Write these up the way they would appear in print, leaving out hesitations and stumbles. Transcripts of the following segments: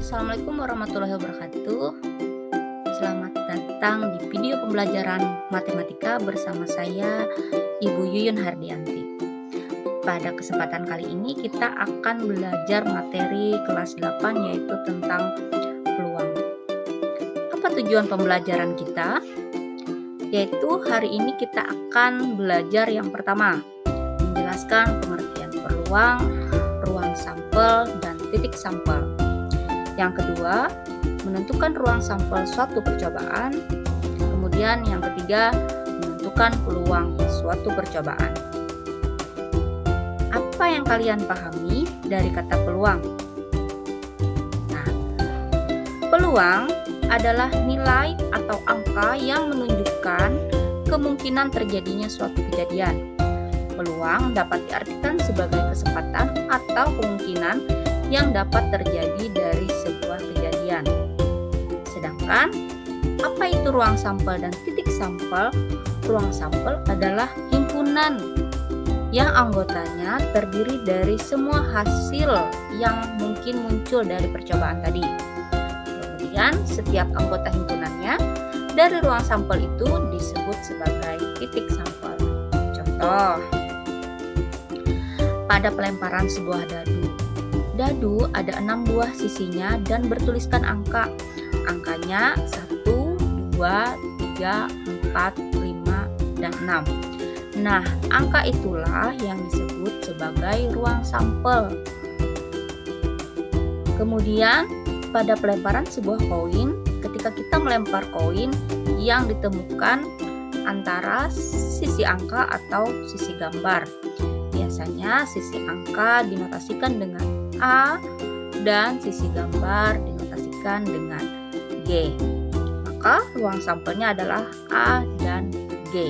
Assalamualaikum warahmatullahi wabarakatuh. Selamat datang di video pembelajaran matematika bersama saya, Ibu Yuyun Hardianti. Pada kesempatan kali ini kita akan belajar materi kelas 8 yaitu tentang peluang. Apa tujuan pembelajaran kita? Yaitu hari ini kita akan belajar yang pertama, menjelaskan pengertian peluang, ruang sampel, dan titik sampel. Yang kedua, menentukan ruang sampel suatu percobaan. Kemudian yang ketiga, menentukan peluang suatu percobaan. Apa yang kalian pahami dari kata peluang? Nah, peluang adalah nilai atau angka yang menunjukkan kemungkinan terjadinya suatu kejadian. Peluang dapat diartikan sebagai kesempatan atau kemungkinan yang dapat terjadi dari sebuah kejadian. Sedangkan, apa itu ruang sampel dan titik sampel? Ruang sampel adalah himpunan yang anggotanya terdiri dari semua hasil yang mungkin muncul dari percobaan tadi. Kemudian, setiap anggota himpunannya dari ruang sampel itu disebut sebagai titik sampel. Contoh, pada pelemparan sebuah dadu. Dadu ada 6 buah sisinya dan bertuliskan angka. Angkanya 1, 2, 3, 4, 5, dan 6. Nah, angka itulah yang disebut sebagai ruang sampel. Kemudian, pada pelemparan sebuah koin, ketika kita melempar koin yang ditemukan antara sisi angka atau sisi gambar. Biasanya sisi angka dinotasikan dengan A dan sisi gambar dinotasikan dengan G. Maka ruang sampelnya adalah A dan G.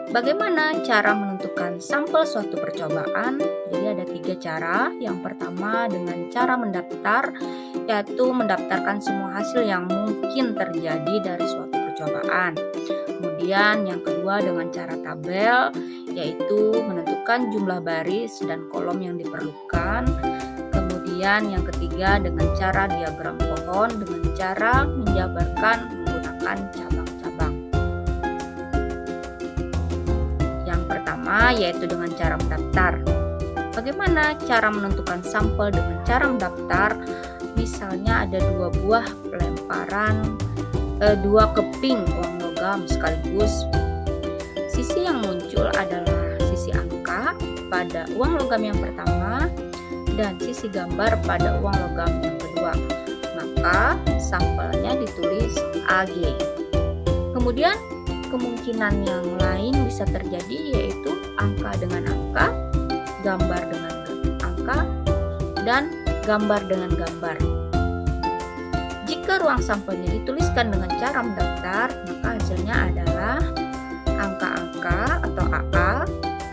Bagaimana cara menentukan sampel suatu percobaan? Jadi ada 3 cara. Yang pertama dengan cara mendaftar, yaitu mendaftarkan semua hasil yang mungkin terjadi dari suatu percobaan. Kemudian yang kedua dengan cara tabel, yaitu menentukan jumlah baris dan kolom yang diperlukan. Kemudian yang ketiga dengan cara diagram pohon dengan cara menjabarkan menggunakan cabang-cabang. Yang pertama yaitu dengan cara mendaftar. Bagaimana cara menentukan sampel dengan cara mendaftar? Misalnya ada 2 buah pelemparan, 2 keping uang logam sekaligus. Sisi yang muncul adalah sisi angka pada uang logam yang pertama dan sisi gambar pada uang logam yang kedua. Maka sampelnya ditulis AG. Kemudian kemungkinan yang lain bisa terjadi yaitu angka dengan angka, gambar dengan angka, dan gambar dengan gambar. Jika ruang sampelnya dituliskan dengan cara mendaftar, maka hasilnya adalah angka-angka atau AA,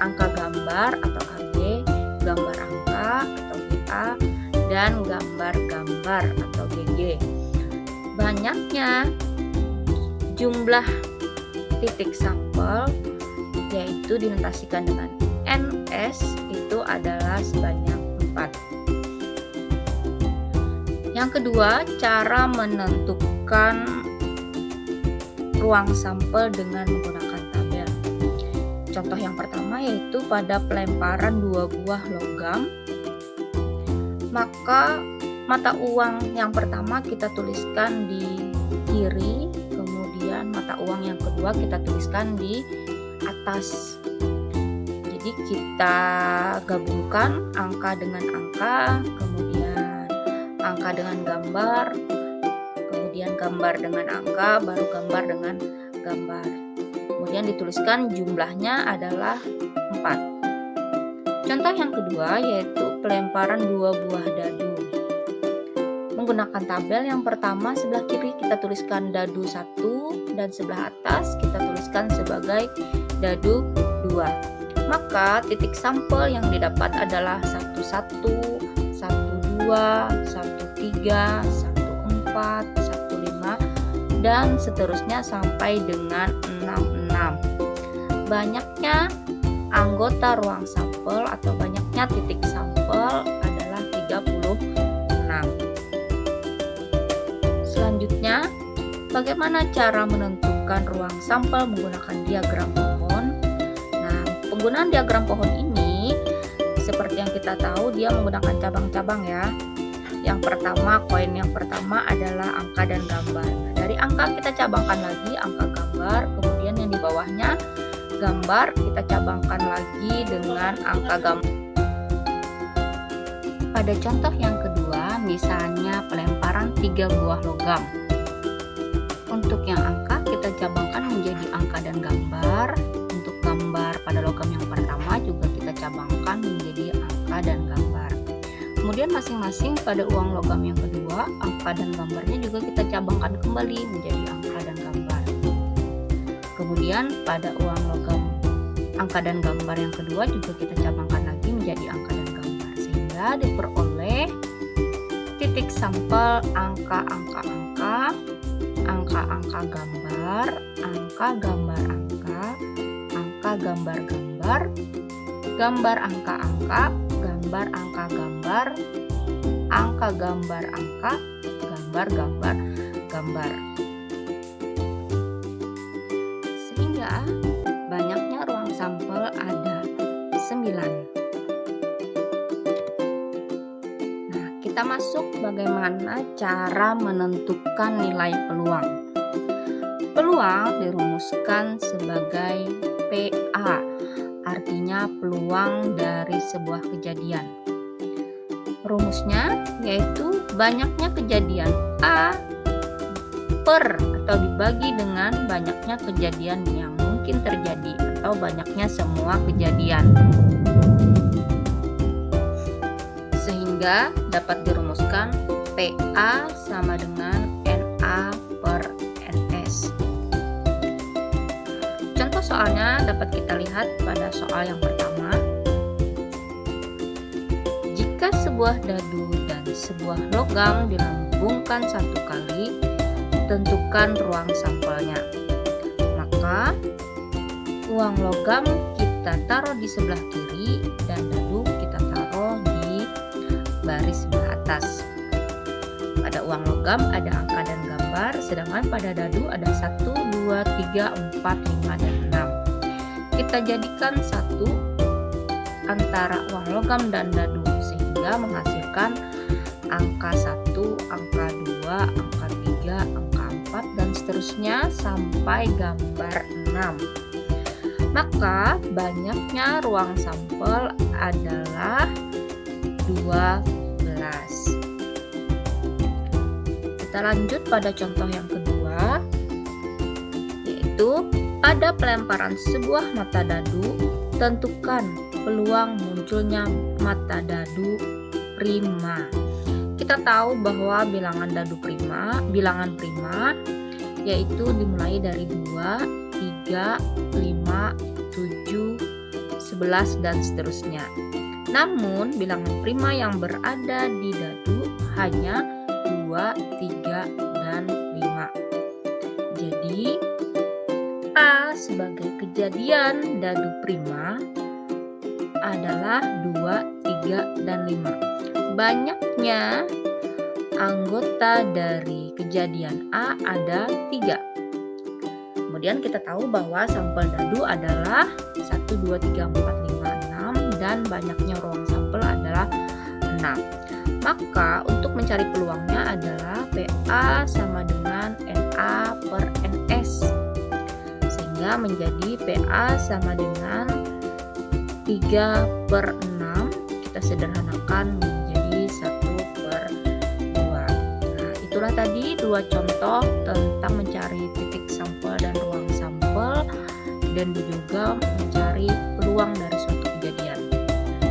angka gambar atau AG, gambar angka atau GA, dan gambar-gambar atau GG. Banyaknya jumlah titik sampel yaitu dinotasikan dengan NS itu adalah sebanyak 4. Yang kedua, cara menentukan ruang sampel dengan menggunakan tabel. Contoh yang pertama yaitu pada pelemparan 2 buah logam. Maka mata uang yang pertama kita tuliskan di kiri, kemudian mata uang yang kedua kita tuliskan di atas. Jadi kita gabungkan angka dengan angka, kemudian angka dengan gambar, kemudian gambar dengan angka, baru gambar dengan gambar. Kemudian dituliskan jumlahnya adalah 4. Contoh yang kedua yaitu pelemparan 2 buah dadu. Menggunakan tabel yang pertama sebelah kiri kita tuliskan dadu 1 dan sebelah atas kita tuliskan sebagai dadu 2. Maka titik sampel yang didapat adalah 11, 12, 13, 14, 15, dan seterusnya sampai dengan 66. Banyaknya anggota ruang sampel atau banyaknya titik sampel adalah bagaimana cara menentukan ruang sampel menggunakan diagram pohon? Nah, penggunaan diagram pohon ini seperti yang kita tahu dia menggunakan cabang-cabang ya. Yang pertama, koin yang pertama adalah angka dan gambar. Nah, dari angka kita cabangkan lagi angka gambar, kemudian yang di bawahnya gambar kita cabangkan lagi dengan angka gambar. Pada contoh yang kedua, misalnya pelemparan 3 buah logam. Untuk yang angka kita cabangkan menjadi angka dan gambar. Untuk gambar pada logam yang pertama juga kita cabangkan menjadi angka dan gambar. Kemudian masing-masing pada uang logam yang kedua, angka dan gambarnya juga kita cabangkan kembali menjadi angka dan gambar. Kemudian pada uang logam angka dan gambar yang kedua juga kita cabangkan lagi menjadi angka dan gambar, sehingga diperoleh titik sampel angka-angka-angka, angka-angka gambar, angka gambar angka, angka gambar gambar, gambar angka-angka, gambar angka gambar, angka gambar angka, gambar gambar gambar. Sehingga banyaknya ruang sampel ada 9. Nah, kita masuk bagaimana cara menentukan nilai peluang. Peluang dirumuskan sebagai PA, artinya peluang dari sebuah kejadian. Rumusnya yaitu banyaknya kejadian A per atau dibagi dengan banyaknya kejadian yang mungkin terjadi atau banyaknya semua kejadian. Sehingga dapat dirumuskan PA sama dengan NA per NS. Contoh soalnya dapat kita lihat pada soal yang pertama. Jika sebuah dadu dan sebuah logam dilambungkan 1 kali, tentukan ruang sampelnya. Maka uang logam kita taruh di sebelah kiri dan dadu kita taruh di baris sebelah atas. Pada uang logam ada angka dan gambar, sedangkan pada dadu ada 1, 2, 3, 4, 5, dan 6. Kita jadikan 1 antara uang logam dan dadu sehingga menghasilkan angka 1, angka 2, angka 3, angka 4, dan seterusnya sampai gambar 6. Maka banyaknya ruang sampel adalah 12. Kita lanjut pada contoh yang kedua, yaitu pada pelemparan sebuah mata dadu, tentukan peluang munculnya mata dadu prima. Kita tahu bahwa bilangan prima yaitu dimulai dari 2, 3, 5, 7, 11, dan seterusnya. Namun bilangan prima yang berada di dadu hanya 2, 3, dan 5. Jadi A sebagai kejadian dadu prima adalah 2, 3, dan 5. Banyaknya anggota dari kejadian A ada 3. Kemudian kita tahu bahwa sampel dadu adalah 1, 2, 3, 4, 5, 6 dan banyaknya ruang sampel adalah 6. Maka untuk mencari peluangnya adalah PA sama dengan NA per NS. Sehingga menjadi PA sama dengan 3 per 6. Kita sederhanakan menjadi 1 per 2. Nah, itulah tadi 2 contoh tentang mencari titik sampel dan ruang sampel dan juga mencari peluang dari suatu kejadian.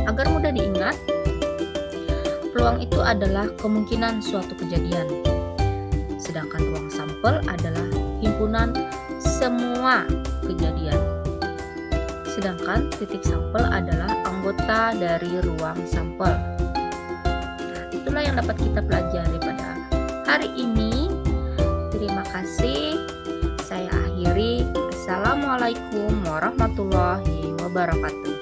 Agar mudah diingat, peluang itu adalah kemungkinan suatu kejadian. Sedangkan ruang sampel adalah himpunan semua kejadian. Sedangkan titik sampel adalah anggota dari ruang sampel. Nah, itulah yang dapat kita pelajari pada hari ini. Terima kasih. Saya akhiri. Assalamualaikum warahmatullahi wabarakatuh.